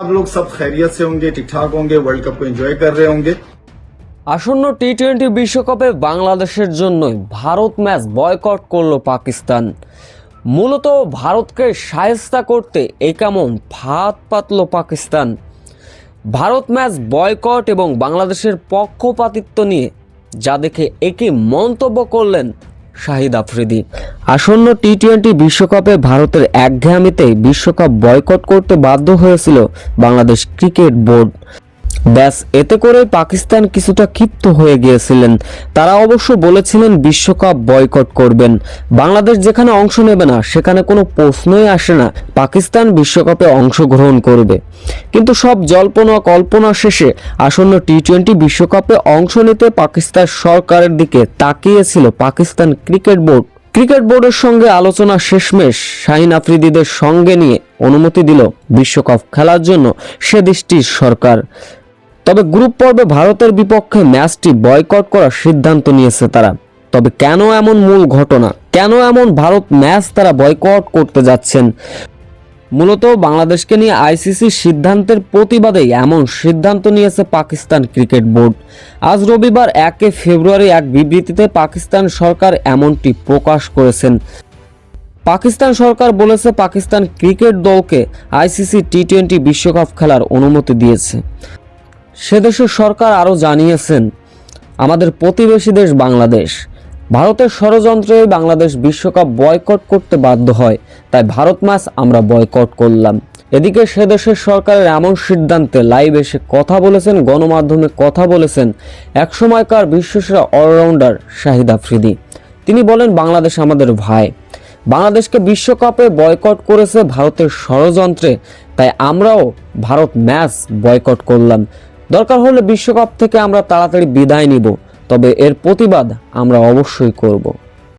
आप लोग सब खैरियत से होंगे, ठीक ठाक होंगे, वर्ल्ड कप को एंजॉय कर रहे होंगे। আসন্ন টি-20 বিশ্বকাপে বাংলাদেশের জন্যই ভারত ম্যাচ বয়কট করলো পাকিস্তান। মূলত ভারতকে শায়েস্তা করতে এই কেমন ফাঁদ পাতলো পাকিস্তান। ভারত ম্যাচ বয়কট এবং বাংলাদেশের পক্ষপাতিত্ব নিয়ে যা দেখে একই মন্তব্য করলেন শাহিদ আফ্রিদি। আসন্ন টি-20 বিশ্বকাপে ভারতের একঘেয়েমিতেই বিশ্বকাপ বয়কট করতে বাধ্য হয়েছিল বাংলাদেশ ক্রিকেট বোর্ড। ব্যাস এতে করে পাকিস্তান কিছুটা ক্ষিপ্ত হয়ে গিয়েছিলেন। তারা অবশ্য বলেছিলেন বিশ্বকাপ বয়কট করবেন। বাংলাদেশ যেখানে অংশ নেবে না সেখানে কোনো প্রশ্নই আসে না পাকিস্তান বিশ্বকাপে অংশগ্রহণ করবে। কিন্তু সব জল্পনা কল্পনা শেষে আসন্ন টি-20 বিশ্বকাপে অংশ নিতে পাকিস্তান সরকারের দিকে তাকিয়েছিল পাকিস্তান ক্রিকেট বোর্ড। ক্রিকেট বোর্ডের সঙ্গে আলোচনা শেষমেশ শাহিন আফ্রিদিদের সঙ্গে নিয়ে অনুমতি দিল বিশ্বকাপ খেলার জন্য সে দেশটির সরকার। তবে গ্রুপ পর্বে ভারতের বিপক্ষে ম্যাচটি বয়কট করার সিদ্ধান্ত নিয়েছে তারা। তবে কেন এমন মূল ঘটনা, কেন এমন ভারত ম্যাচ তারা বয়কট করতে যাচ্ছেন? মূলত বাংলাদেশকে নিয়ে আইসিসির সিদ্ধান্তের প্রতিবাদেই এমন সিদ্ধান্ত নিয়েছে পাকিস্তান ক্রিকেট বোর্ড। আজ রবিবার 1 ফেব্রুয়ারি এক বিবৃতিতে পাকিস্তান সরকার এমনটি প্রকাশ করেছেন। পাকিস্তান সরকার বলেছে পাকিস্তান ক্রিকেট দলকে আইসিসি টি-20 বিশ্বকাপ খেলার অনুমতি দিয়েছে। সে দেশের সরকার আরও জানিয়েছেন, আমাদের প্রতিবেশী দেশ বাংলাদেশ, ভারতের ষড়যন্ত্রে বাংলাদেশ বিশ্বকাপ বয়কট করতে বাধ্য হয়, তাই ভারত ম্যাচ আমরা বয়কট করলাম। এদিকে সে দেশের সরকারের এমন সিদ্ধান্তে লাইভ এসে কথা বলেছেন, গণমাধ্যমে কথা বলেছেন একসময়কার বিশ্বসেরা অলরাউন্ডার শাহিদ আফ্রিদি। তিনি বলেন, বাংলাদেশ আমাদের ভাই, বাংলাদেশকে বিশ্বকাপে বয়কট করেছে ভারতের ষড়যন্ত্রে, তাই আমরাও ভারত ম্যাচ বয়কট করলাম। দরকার হলে বিশ্বকাপ থেকে আমরা তাড়াতাড়ি বিদায় নিব, তবে এর প্রতিবাদ আমরা অবশ্যই করব।